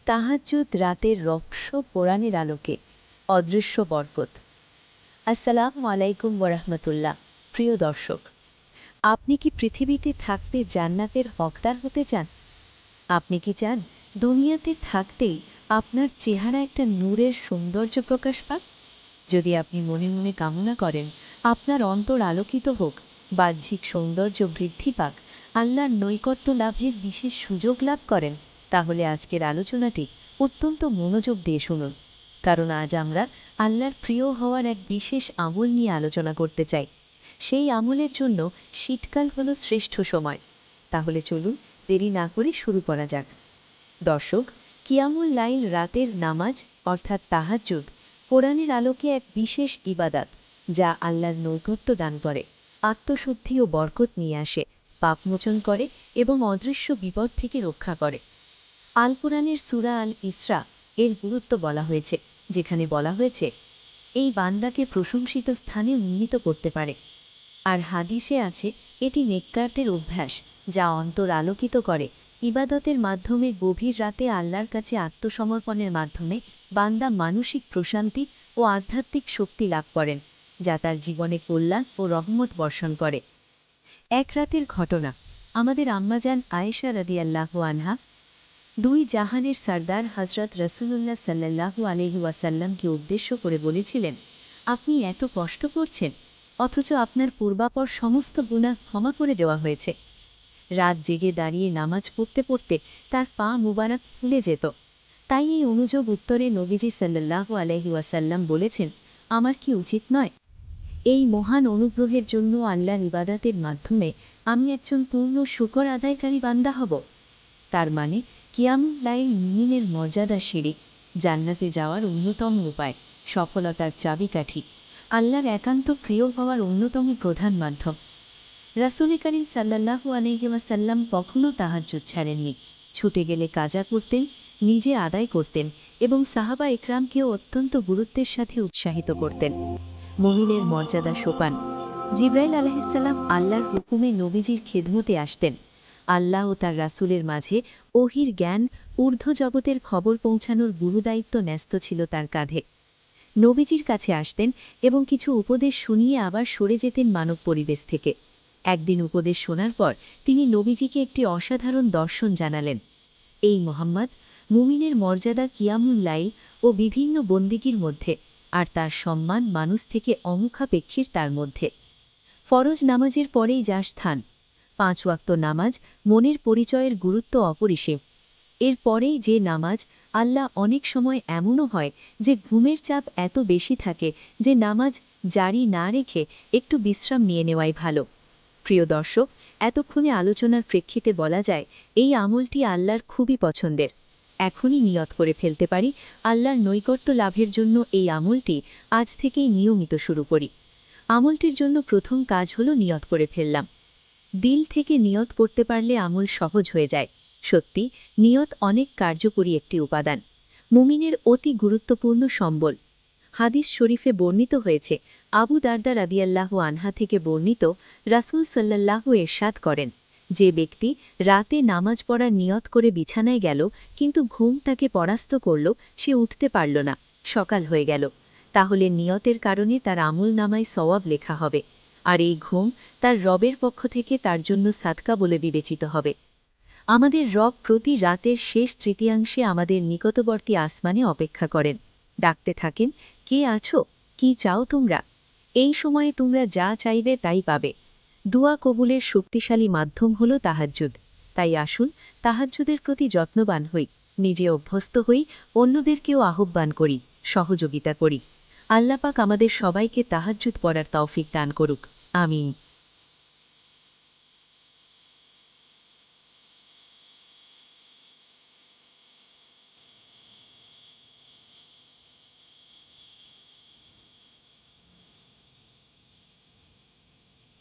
তাহাজ্জুদ রাতের রহস্য কোরআনের আলোকে অদৃশ্য বরকত। আসসালামু আলাইকুম ওয়ারাহমাতুল্লাহ। প্রিয় দর্শক, আপনি কি পৃথিবীতে থাকতে জান্নাতের হকদার হতে চান? আপনি কি চান দুনিয়াতে থাকতেই আপনার চেহারা একটা নূরের সৌন্দর্য প্রকাশ পাক? যদি আপনি মনে মনে কামনা করেন আপনার অন্তর আলোকিত হোক, বাহ্যিক সৌন্দর্য বৃদ্ধি পাক, আল্লাহর নৈকট্য লাভের বিশেষ সুযোগ লাভ করেন, তাহলে আজকের আলোচনাটি অত্যন্ত মনোযোগ দিয়ে শুনুন। কারণ আজ আমরা আল্লাহর প্রিয় হওয়ার এক বিশেষ আমল নিয়ে আলোচনা করতে চাই। সেই আমলের জন্য শীতকাল হলো শ্রেষ্ঠ সময়। তাহলে চলুন দেরি না করে শুরু করা যাক। দর্শক, কিয়ামুল লাইল রাতের নামাজ অর্থাৎ তাহাজ্জুদ কোরআনের আলোকে এক বিশেষ ইবাদাত, যা আল্লাহর নৈকট্য দান করে, আত্মশুদ্ধি ও বরকত নিয়ে আসে, পাপমোচন করে এবং অদৃশ্য বিপদ থেকে রক্ষা করে। আল কোরআনের সূরা আল ইসরা এর গুরুত্ব বলা হয়েছে, যেখানে বলা হয়েছে এই বান্দাকে প্রশংসিত স্থানে উন্নীত করতে পারে। আর হাদিসে আছে এটি নেককারদের অভ্যাস, যা অন্তর আলোকিত করে। ইবাদতের মাধ্যমে গভীর রাতে আল্লাহর কাছে আত্মসমর্পণের মাধ্যমে বান্দা মানসিক প্রশান্তি ও আধ্যাত্মিক শক্তি লাভ করেন, যা তার জীবনে কল্যাণ ও রহমত বর্ষণ করে। এক রাতের ঘটনা। আমাদের আম্মাজান আয়েশা রাদিয়াল্লাহু আনহা দুই জাহানের সরদার হজরত রসুলুল্লাহ সাল্লাল্লাহু আলাইহি ওয়াসাল্লামকে উদ্দেশ্য করে বলেছিলেন, আপনি এত কষ্ট করছেন, অথচ আপনার পূর্বাপর সমস্ত গুনাহ ক্ষমা করে দেওয়া হয়েছে। রাত জেগে দাঁড়িয়ে নামাজ পড়তে পড়তে তার পা মুবারক ফুলে যেত। তাই এই অনুযোগ উত্তরে নবীজি সাল্লাল্লাহু আলাইহি ওয়াসাল্লাম বলেছেন, আমার কি উচিত নয় এই মহান অনুগ্রহের জন্য আল্লাহর ইবাদতের মাধ্যমে আমি একজন পূর্ণ শুকর আদায়কারী বান্দা হব? তার মানে কিয়ামুল লাইল মুমিনের মর্যাদা সিঁড়ি, জান্নাতে যাওয়ার অন্যতম উপায়, সফলতার চাবিকাঠি, আল্লাহর একান্ত প্রিয় হওয়ার অন্যতম প্রধান মাধ্যম। রাসূল করিম সাল্লাল্লাহু আলাইহি ওয়াসাল্লাম কখনও তাহাজ্জুদ ছাড়েননি। ছুটে গেলে কাজা করতেন, নিজে আদায় করতেন এবং সাহাবা একরামকেও অত্যন্ত গুরুত্বের সাথে উৎসাহিত করতেন। মুমিনের মর্যাদা সোপান। জিবরাইল আলাইহিসসালাম আল্লাহর হুকুমে নবীজির খেদমতে আসতেন। আল্লাহ ও তার রাসূলের মাঝে ওহির জ্ঞান, ঊর্ধ্ব জগতের খবর পৌঁছানোর গুরুদায়িত্ব ন্যস্ত ছিল তার কাঁধে। নবীজির কাছে আসতেন এবং কিছু উপদেশ শুনিয়ে আবার সরে যেতেন মানব পরিবেশ থেকে। একদিন উপদেশ শোনার পর তিনি নবীজিকে একটি অসাধারণ দর্শন জানালেন। এই মোহাম্মদ, মুমিনের মর্যাদা কিয়ামুল লাইল ও বিভিন্ন বন্দিগির মধ্যে, আর তার সম্মান মানুষ থেকে অমুখাপেক্ষীর তার মধ্যে। ফরজ নামাজের পরেই যা স্থান। 5 ওয়াক্ত নামাজ মনের পরিচয়ের গুরুত্ব অপরিসীম। এর পরেই যে নামাজ, আল্লাহ অনেক সময় এমনও হয় যে ঘুমের চাপ এত বেশি থাকে যে নামাজ জারি না রেখে একটু বিশ্রাম নিয়ে নেওয়াই ভালো। প্রিয় দর্শক, এতক্ষণে আলোচনার প্রেক্ষিতে বলা যায় এই আমলটি আল্লাহর খুবই পছন্দের। এখনই নিয়ত করে ফেলতে পারি আল্লাহর নৈকট্য লাভের জন্য এই আমলটি আজ থেকেই নিয়মিত শুরু করি। আমলটির জন্য প্রথম কাজ হলো নিয়ত করে ফেললাম। দিল থেকে নিয়ত করতে পারলে আমল সহজ হয়ে যায়। সত্যি, নিয়ত অনেক কার্যকরী একটি উপাদান, মুমিনের অতি গুরুত্বপূর্ণ সম্বল। হাদিস শরীফে বর্ণিত হয়েছে, আবু দারদা রাদিয়াল্লাহু আনহা থেকে বর্ণিত, রাসূল সাল্লাল্লাহু ইরশাদ করেন, যে ব্যক্তি রাতে নামাজ পড়ার নিয়ত করে বিছানায় গেল কিন্তু ঘুম তাকে পরাস্ত করল, সে উঠতে পারল না, সকাল হয়ে গেল, তাহলে নিয়তের কারণে তার আমল নামায় সওয়াব লেখা হবে, আর এই ঘুম তার রবের পক্ষ থেকে তার জন্য সাদকা বলে বিবেচিত হবে। আমাদের রব প্রতি রাতের শেষ তৃতীয়াংশে আমাদের নিকটবর্তী আসমানে অপেক্ষা করেন, ডাকতে থাকেন, কে আছো, কি চাও তোমরা? এই সময়ে তোমরা যা চাইবে তাই পাবে। দুয়া কবুলের শক্তিশালী মাধ্যম হল তাহাজ্জুদ। তাই আসুন তাহাজ্জুদের প্রতি যত্নবান হই, নিজে অভ্যস্ত হই, অন্যদেরকেও আহ্বান করি, সহযোগিতা করি। আল্লাহ পাক আমাদের সবাইকে তাহাজ্জুদ পড়ার তৌফিক দান করুক। আমিন।